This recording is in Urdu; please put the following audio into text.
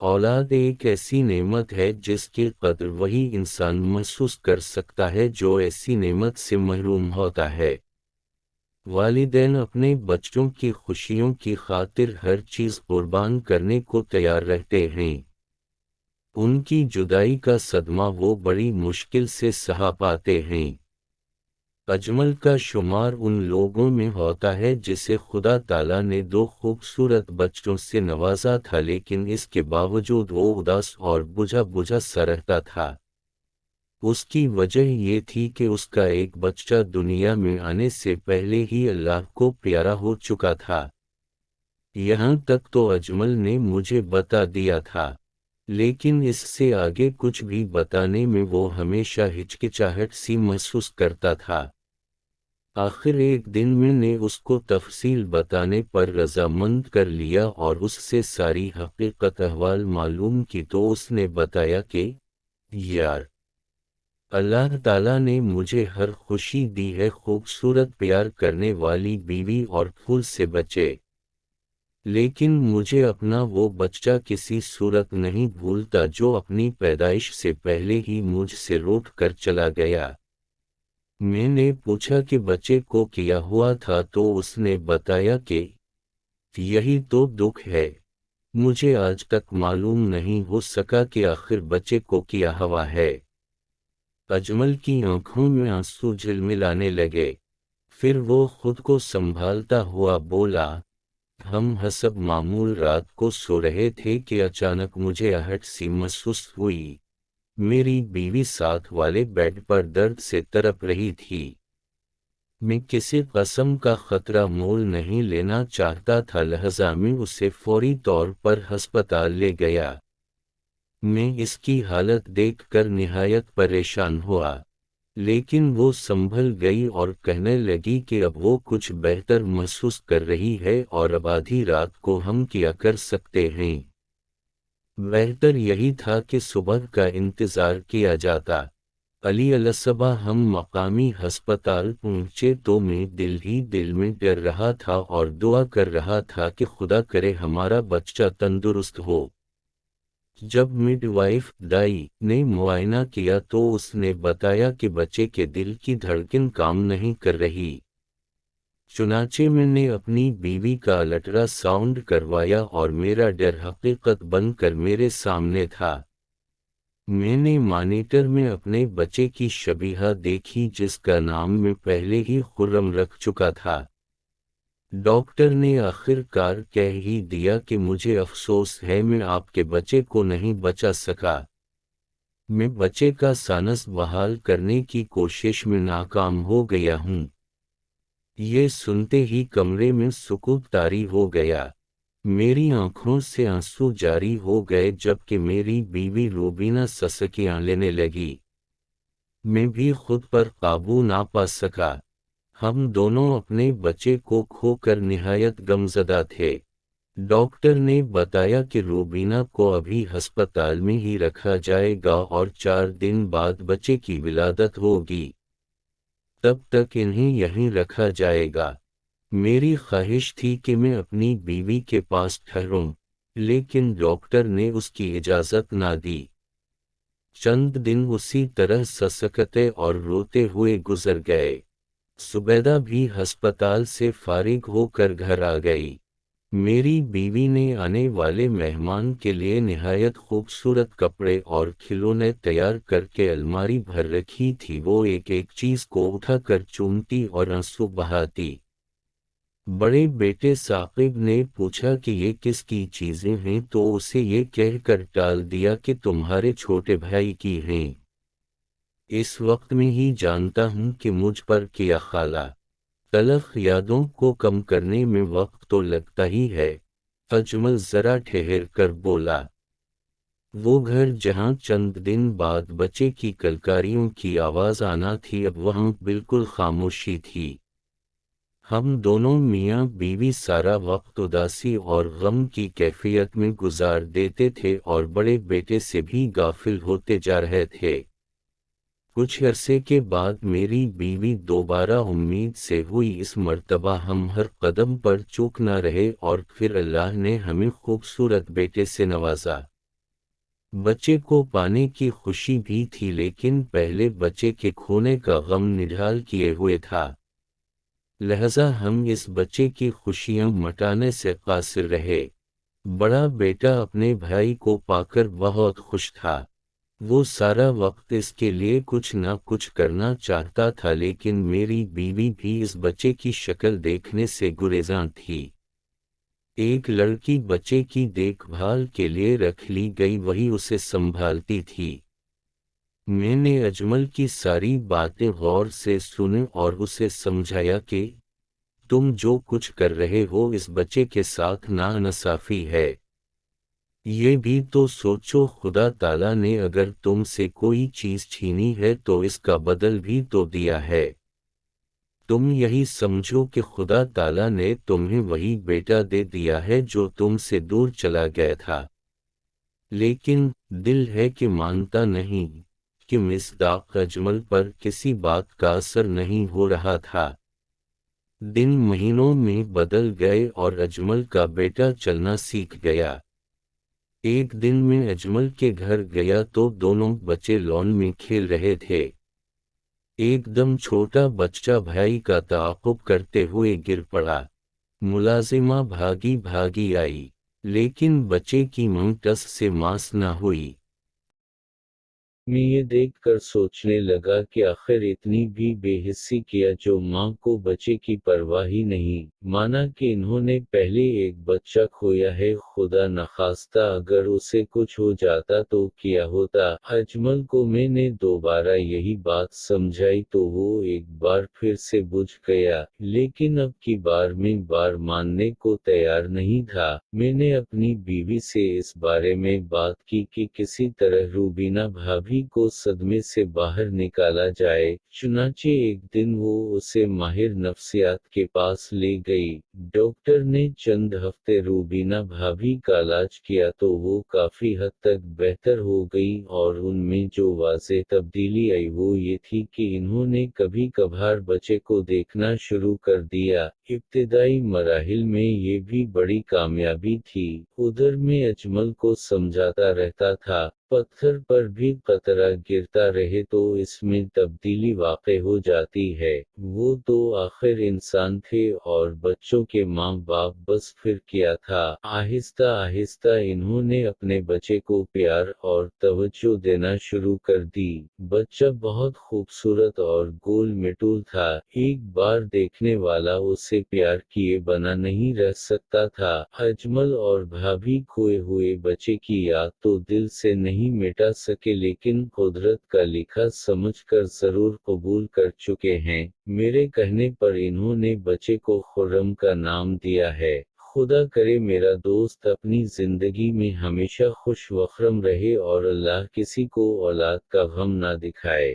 اولاد ایک ایسی نعمت ہے جس کی قدر وہی انسان محسوس کر سکتا ہے جو ایسی نعمت سے محروم ہوتا ہے۔ والدین اپنے بچوں کی خوشیوں کی خاطر ہر چیز قربان کرنے کو تیار رہتے ہیں۔ ان کی جدائی کا صدمہ وہ بڑی مشکل سے سہا پاتے ہیں۔ اجمل کا شمار ان لوگوں میں ہوتا ہے جسے خدا تعالیٰ نے دو خوبصورت بچوں سے نوازا تھا، لیکن اس کے باوجود وہ اداس اور بجھا بجھا سا رہتا تھا۔ اس کی وجہ یہ تھی کہ اس کا ایک بچہ دنیا میں آنے سے پہلے ہی اللہ کو پیارا ہو چکا تھا۔ یہاں تک تو اجمل نے مجھے بتا دیا تھا، لیکن اس سے آگے کچھ بھی بتانے میں وہ ہمیشہ ہچکچاہٹ سی محسوس کرتا تھا۔ آخر ایک دن میں نے اس کو تفصیل بتانے پر رضامند کر لیا اور اس سے ساری حقیقت احوال معلوم کی تو اس نے بتایا کہ یار، اللہ تعالیٰ نے مجھے ہر خوشی دی ہے، خوبصورت پیار کرنے والی بیوی اور پھول سے بچے، لیکن مجھے اپنا وہ بچہ کسی صورت نہیں بھولتا جو اپنی پیدائش سے پہلے ہی مجھ سے روٹ کر چلا گیا۔ میں نے پوچھا کہ بچے کو کیا ہوا تھا تو اس نے بتایا کہ یہی تو دکھ ہے، مجھے آج تک معلوم نہیں ہو سکا کہ آخر بچے کو کیا ہوا ہے۔ اجمل کی آنکھوں میں آنسو جھلملانے لگے، پھر وہ خود کو سنبھالتا ہوا بولا، ہم حسب معمول رات کو سو رہے تھے کہ اچانک مجھے آہٹ سی محسوس ہوئی۔ میری بیوی ساتھ والے بیڈ پر درد سے تڑپ رہی تھی۔ میں کسی قسم کا خطرہ مول نہیں لینا چاہتا تھا، لہذا میں اسے فوری طور پر ہسپتال لے گیا۔ میں اس کی حالت دیکھ کر نہایت پریشان ہوا، لیکن وہ سنبھل گئی اور کہنے لگی کہ اب وہ کچھ بہتر محسوس کر رہی ہے اور اب آدھی رات کو ہم کیا کر سکتے ہیں۔ بہتر یہی تھا کہ صبح کا انتظار کیا جاتا۔ علی الصبح ہم مقامی ہسپتال پہنچے تو میں دل ہی دل میں ڈر رہا تھا اور دعا کر رہا تھا کہ خدا کرے ہمارا بچہ تندرست ہو۔ جب مڈ وائف دائی نے معائنہ کیا تو اس نے بتایا کہ بچے کے دل کی دھڑکن کام نہیں کر رہی۔ چنانچہ میں نے اپنی بیوی کا الٹرا ساؤنڈ کروایا اور میرا ڈر حقیقت بن کر میرے سامنے تھا۔ میں نے مانیٹر میں اپنے بچے کی شبیہ دیکھی جس کا نام میں پہلے ہی خرم رکھ چکا تھا۔ ڈاکٹر نے آخر کار کہہ ہی دیا کہ مجھے افسوس ہے میں آپ کے بچے کو نہیں بچا سکا۔ میں بچے کا سانس بحال کرنے کی کوشش میں ناکام ہو گیا ہوں۔ یہ سنتے ہی کمرے میں سکوت طاری ہو گیا۔ میری آنکھوں سے آنسو جاری ہو گئے جبکہ میری بیوی روبینہ سسکیاں لینے لگی۔ میں بھی خود پر قابو نہ پا سکا۔ ہم دونوں اپنے بچے کو کھو کر نہایت غمزدہ تھے۔ ڈاکٹر نے بتایا کہ روبینہ کو ابھی ہسپتال میں ہی رکھا جائے گا اور 4 دن بعد بچے کی ولادت ہوگی، تب تک انہیں یہیں رکھا جائے گا۔ میری خواہش تھی کہ میں اپنی بیوی کے پاس ٹھہروں، لیکن ڈاکٹر نے اس کی اجازت نہ دی۔ چند دن اسی طرح سسکتے اور روتے ہوئے گزر گئے۔ زبیدہ بھی ہسپتال سے فارغ ہو کر گھر آ گئی۔ میری بیوی نے آنے والے مہمان کے لیے نہایت خوبصورت کپڑے اور کھلونے تیار کر کے الماری بھر رکھی تھی۔ وہ ایک ایک چیز کو اٹھا کر چومتی اور آنسو بہاتی۔ بڑے بیٹے ثاقب نے پوچھا کہ یہ کس کی چیزیں ہیں تو اسے یہ کہہ کر ٹال دیا کہ تمہارے چھوٹے بھائی کی ہیں۔ اس وقت میں ہی جانتا ہوں کہ مجھ پر کیا خالہ۔ تلخ یادوں کو کم کرنے میں وقت تو لگتا ہی ہے، اجمل ذرا ٹھہر کر بولا۔ وہ گھر جہاں چند دن بعد بچے کی کلکاریوں کی آواز آنا تھی اب وہاں بالکل خاموشی تھی۔ ہم دونوں میاں بیوی سارا وقت اداسی اور غم کی کیفیت میں گزار دیتے تھے اور بڑے بیٹے سے بھی غافل ہوتے جا رہے تھے۔ کچھ عرصے کے بعد میری بیوی دوبارہ امید سے ہوئی۔ اس مرتبہ ہم ہر قدم پر چوک نہ رہے اور پھر اللہ نے ہمیں خوبصورت بیٹے سے نوازا۔ بچے کو پانے کی خوشی بھی تھی لیکن پہلے بچے کے کھونے کا غم نڈھال کیے ہوئے تھا، لہذا ہم اس بچے کی خوشیاں مٹانے سے قاصر رہے۔ بڑا بیٹا اپنے بھائی کو پا کر بہت خوش تھا، وہ سارا وقت اس کے لیے کچھ نہ کچھ کرنا چاہتا تھا لیکن میری بیوی بھی اس بچے کی شکل دیکھنے سے گریزاں تھی۔ ایک لڑکی بچے کی دیکھ بھال کے لیے رکھ لی گئی، وہی اسے سنبھالتی تھی۔ میں نے اجمل کی ساری باتیں غور سے سنیں اور اسے سمجھایا کہ تم جو کچھ کر رہے ہو اس بچے کے ساتھ ناانصافی ہے۔ یہ بھی تو سوچو، خدا تعالیٰ نے اگر تم سے کوئی چیز چھینی ہے تو اس کا بدل بھی تو دیا ہے۔ تم یہی سمجھو کہ خدا تعالیٰ نے تمہیں وہی بیٹا دے دیا ہے جو تم سے دور چلا گیا تھا، لیکن دل ہے کہ مانتا نہیں کہ مصداق اجمل پر کسی بات کا اثر نہیں ہو رہا تھا۔ دن مہینوں میں بدل گئے اور اجمل کا بیٹا چلنا سیکھ گیا۔ ایک دن میں اجمل کے گھر گیا تو دونوں بچے لان میں کھیل رہے تھے۔ ایک دم چھوٹا بچہ بھائی کا تعاقب کرتے ہوئے گر پڑا۔ ملازمہ بھاگی بھاگی آئی، لیکن بچے کی ماں ٹس سے ماس نہ ہوئی۔ میں یہ دیکھ کر سوچنے لگا کہ آخر اتنی بھی بے حسی کیا جو ماں کو بچے کی پرواہ ہی نہیں، مانا کہ انہوں نے پہلے ایک بچہ کھویا ہے، خدا نخواستہ اگر اسے کچھ ہو جاتا تو کیا ہوتا۔ اجمل کو میں نے دوبارہ یہی بات سمجھائی تو وہ ایک بار پھر سے بجھ گیا، لیکن اب کی بار میں بار ماننے کو تیار نہیں تھا۔ میں نے اپنی بیوی سے اس بارے میں بات کی کہ کسی طرح روبینہ بھابھی کو صدمے سے باہر نکالا جائے، چنانچہ ایک دن وہ اسے ماہر نفسیات کے پاس لے گئی۔ ڈاکٹر نے چند ہفتے روبینہ بھابھی کا علاج کیا تو وہ کافی حد تک بہتر ہو گئی، اور ان میں جو واضح تبدیلی آئی وہ یہ تھی کہ انہوں نے کبھی کبھار بچے کو دیکھنا شروع کر دیا۔ ابتدائی مراحل میں یہ بھی بڑی کامیابی تھی۔ ادھر میں اجمل کو سمجھاتا رہتا تھا، پتھر پر بھی قطرہ گرتا رہے تو اس میں تبدیلی واقع ہو جاتی ہے۔ وہ تو آخر انسان تھے اور بچوں کے ماں باپ، بس پھر کیا تھا۔ آہستہ آہستہ انہوں نے اپنے بچے کو پیار اور توجہ دینا شروع کر دی۔ بچہ بہت خوبصورت اور گول مٹول تھا، ایک بار دیکھنے والا اسے پیار کیے بنا نہیں رہ سکتا تھا۔ اجمل اور بھابھی کھوئے ہوئے بچے کی یاد تو دل سے نہیں مٹا سکے لیکن قدرت کا لکھا سمجھ کر ضرور قبول کر چکے ہیں۔ میرے کہنے پر انہوں نے بچے کو خرم کا نام دیا ہے۔ خدا کرے میرا دوست اپنی زندگی میں ہمیشہ خوش وخرم رہے اور اللہ کسی کو اولاد کا غم نہ دکھائے۔